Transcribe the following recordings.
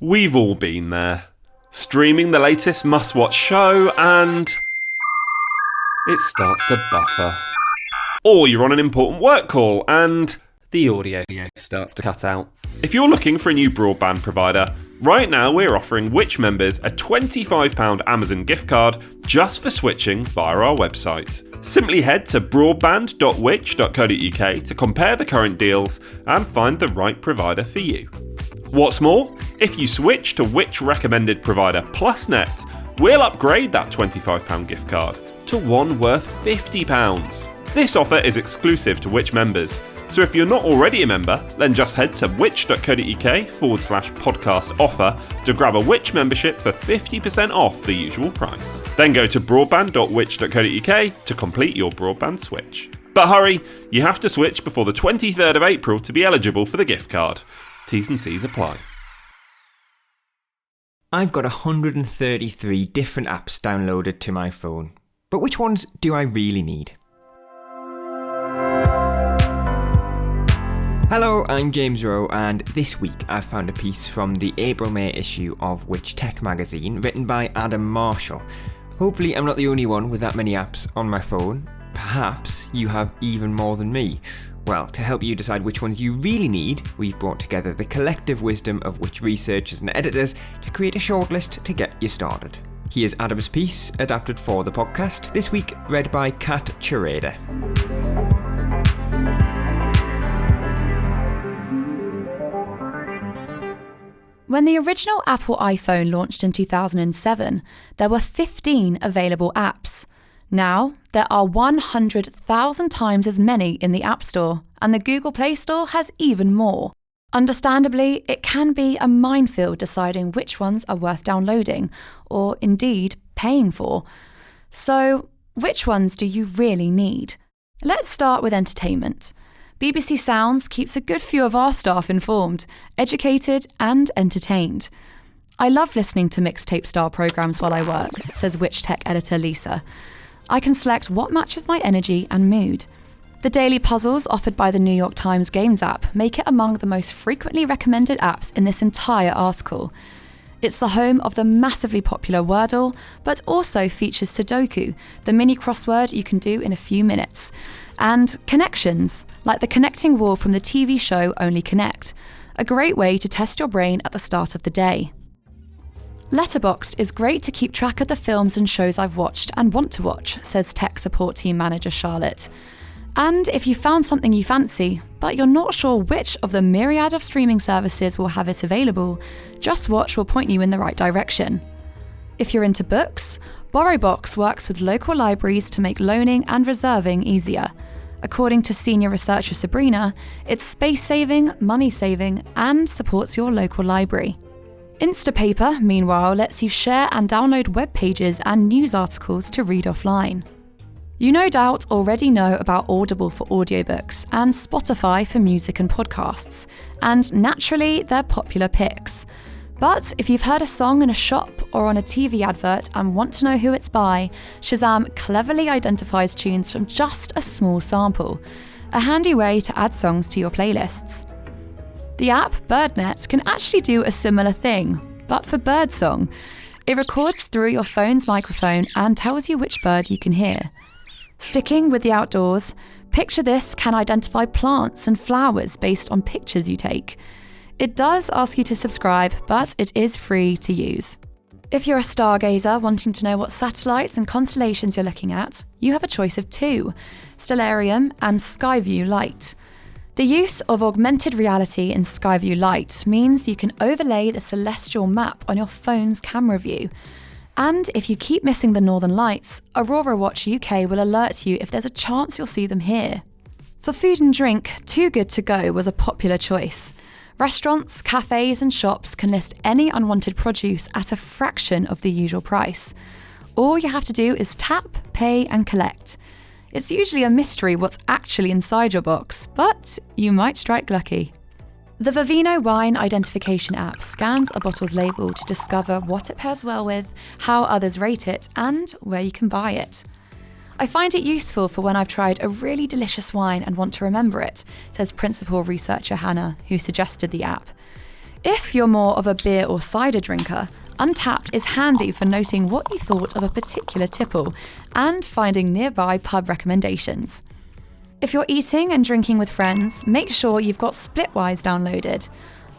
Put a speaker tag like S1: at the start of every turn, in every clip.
S1: We've all been there. Streaming the latest must-watch show and it starts to buffer. Or you're on an important work call and the audio starts to cut out. If you're looking for a new broadband provider, right now we're offering Which members a £25 Amazon gift card just for switching via our website. Simply head to broadband.which.co.uk to compare the current deals and find the right provider for you. What's more, if you switch to Which recommended provider plus net, we'll upgrade that £25 gift card to one worth £50. This offer is exclusive to Which members, so if you're not already a member, then just head to which.co.uk/podcast offer to grab a Which membership for 50% off the usual price. Then go to broadband.which.co.uk to complete your broadband switch. But hurry, you have to switch before the 23rd of April to be eligible for the gift card. T's and C's apply.
S2: I've got 133 different apps downloaded to my phone, but which ones do I really need? Hello, I'm James Rowe, and this week I've found a piece from the April-May issue of Which Tech magazine written by Adam Marshall. Hopefully I'm not the only one with that many apps on my phone. Perhaps you have even more than me. Well, to help you decide which ones you really need, we've brought together the collective wisdom of Which researchers and editors to create a shortlist to get you started. Here's Adam's piece, adapted for the podcast, this week read by Kat Chureda.
S3: When the original Apple iPhone launched in 2007, there were 15 available apps. Now, there are 100,000 times as many in the App Store, and the Google Play Store has even more. Understandably, it can be a minefield deciding which ones are worth downloading, or indeed paying for. So, which ones do you really need? Let's start with entertainment. BBC Sounds keeps a good few of our staff informed, educated and entertained. I love listening to mixtape-style programmes while I work, says Which Tech editor Lisa. I can select what matches my energy and mood. The daily puzzles offered by the New York Times Games app make it among the most frequently recommended apps in this entire article. It's the home of the massively popular Wordle, but also features Sudoku, the mini crossword you can do in a few minutes, and connections, like the connecting wall from the TV show Only Connect, a great way to test your brain at the start of the day. Letterboxd is great to keep track of the films and shows I've watched and want to watch, says tech support team manager Charlotte. And if you found something you fancy, but you're not sure which of the myriad of streaming services will have it available, Just Watch will point you in the right direction. If you're into books, BorrowBox works with local libraries to make loaning and reserving easier. According to senior researcher Sabrina, it's space-saving, money-saving, and supports your local library. Instapaper, meanwhile, lets you share and download web pages and news articles to read offline. You no doubt already know about Audible for audiobooks and Spotify for music and podcasts, and naturally they're popular picks. But if you've heard a song in a shop or on a TV advert and want to know who it's by, Shazam cleverly identifies tunes from just a small sample, a handy way to add songs to your playlists. The app BirdNet can actually do a similar thing, but for birdsong. It records through your phone's microphone and tells you which bird you can hear. Sticking with the outdoors, Picture This can identify plants and flowers based on pictures you take. It does ask you to subscribe, but it is free to use. If you're a stargazer wanting to know what satellites and constellations you're looking at, you have a choice of two, Stellarium and Skyview Lite. The use of augmented reality in Skyview Lite means you can overlay the celestial map on your phone's camera view. And if you keep missing the Northern Lights, Aurora Watch UK will alert you if there's a chance you'll see them here. For food and drink, Too Good To Go was a popular choice. Restaurants, cafes and shops can list any unwanted produce at a fraction of the usual price. All you have to do is tap, pay and collect. It's usually a mystery what's actually inside your box, but you might strike lucky. The Vivino wine identification app scans a bottle's label to discover what it pairs well with, how others rate it, and where you can buy it. I find it useful for when I've tried a really delicious wine and want to remember it, says principal researcher Hannah, who suggested the app. If you're more of a beer or cider drinker, Untappd is handy for noting what you thought of a particular tipple and finding nearby pub recommendations. If you're eating and drinking with friends, make sure you've got Splitwise downloaded.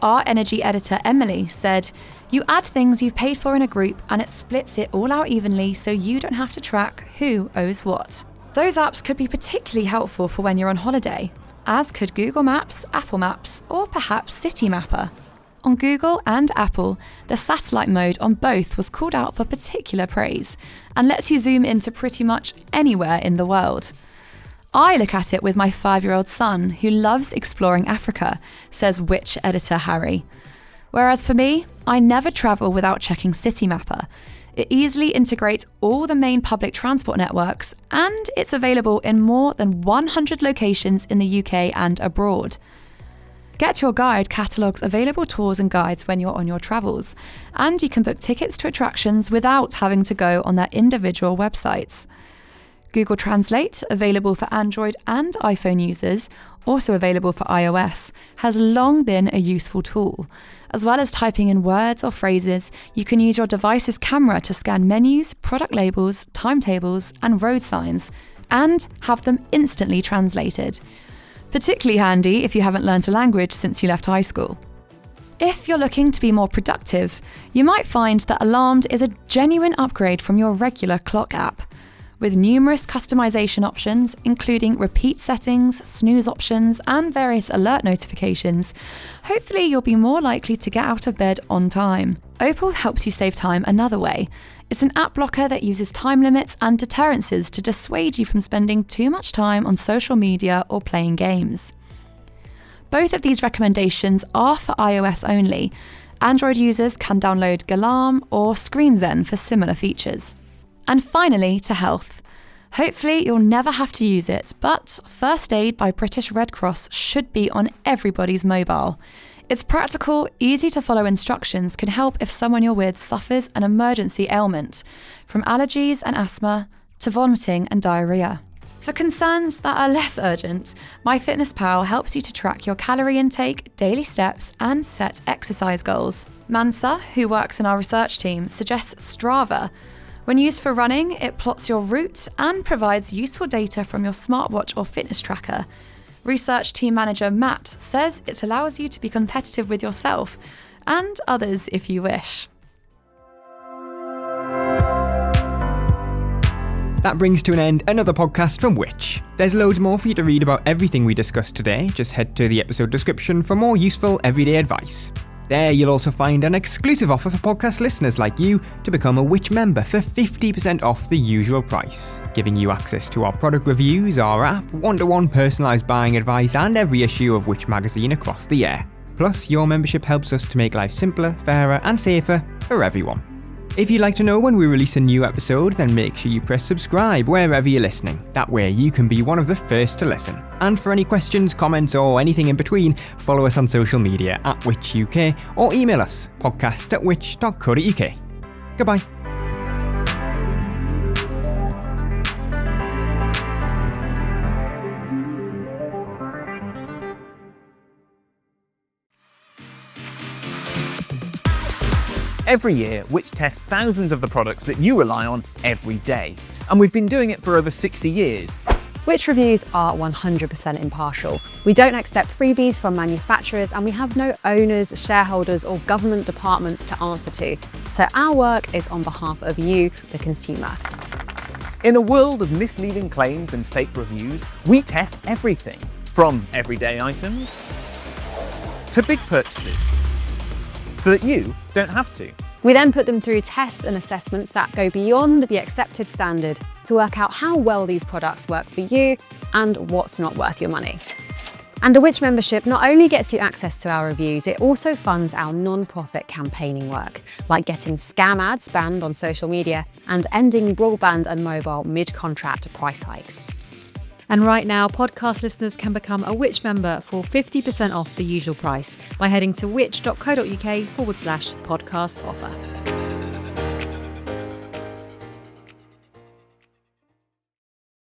S3: Our energy editor Emily said, "You add things you've paid for in a group and it splits it all out evenly so you don't have to track who owes what." Those apps could be particularly helpful for when you're on holiday, as could Google Maps, Apple Maps, or perhaps City Mapper. On Google and Apple, the satellite mode on both was called out for particular praise and lets you zoom into pretty much anywhere in the world. I look at it with my 5-year-old son, who loves exploring Africa, says Which editor Harry. Whereas for me, I never travel without checking City Mapper. It easily integrates all the main public transport networks, and it's available in more than 100 locations in the UK and abroad. Get Your Guide catalogues available tours and guides when you're on your travels, and you can book tickets to attractions without having to go on their individual websites. Google Translate, available for Android and iPhone users, also available for iOS, has long been a useful tool. As well as typing in words or phrases, you can use your device's camera to scan menus, product labels, timetables, and road signs, and have them instantly translated. Particularly handy if you haven't learnt a language since you left high school. If you're looking to be more productive, you might find that Alarmed is a genuine upgrade from your regular clock app. With numerous customization options, including repeat settings, snooze options, and various alert notifications, hopefully you'll be more likely to get out of bed on time. Opal helps you save time another way. It's an app blocker that uses time limits and deterrences to dissuade you from spending too much time on social media or playing games. Both of these recommendations are for iOS only. Android users can download Galarm or ScreenZen for similar features. And finally, to health. Hopefully you'll never have to use it, but First Aid by British Red Cross should be on everybody's mobile. Its practical, easy to follow instructions can help if someone you're with suffers an emergency ailment, from allergies and asthma to vomiting and diarrhea. For concerns that are less urgent, MyFitnessPal helps you to track your calorie intake, daily steps, and set exercise goals. Mansa, who works in our research team, suggests Strava. When used for running, it plots your route and provides useful data from your smartwatch or fitness tracker. Research team manager Matt says it allows you to be competitive with yourself and others if you wish.
S2: That brings to an end another podcast from Which. There's loads more for you to read about everything we discussed today. Just head to the episode description for more useful everyday advice. There you'll also find an exclusive offer for podcast listeners like you to become a Which member for 50% off the usual price, giving you access to our product reviews, our app, one-to-one personalised buying advice, and every issue of Which magazine across the year. Plus, your membership helps us to make life simpler, fairer and safer for everyone. If you'd like to know when we release a new episode, then make sure you press subscribe wherever you're listening. That way you can be one of the first to listen. And for any questions, comments or anything in between, follow us on social media at WhitchUK or email us podcasts@which.co.uk. Goodbye.
S4: Every year, Which tests thousands of the products that you rely on every day. And we've been doing it for over 60 years.
S5: Which reviews are 100% impartial. We don't accept freebies from manufacturers and we have no owners, shareholders or government departments to answer to. So our work is on behalf of you, the consumer.
S4: In a world of misleading claims and fake reviews, we test everything, from everyday items to big purchases, so that you don't have to.
S5: We then put them through tests and assessments that go beyond the accepted standard to work out how well these products work for you and what's not worth your money. And a Which membership not only gets you access to our reviews, it also funds our non-profit campaigning work, like getting scam ads banned on social media and ending broadband and mobile mid-contract price hikes.
S6: And right now, podcast listeners can become a Which member for 50% off the usual price by heading to which.co.uk/podcast offer.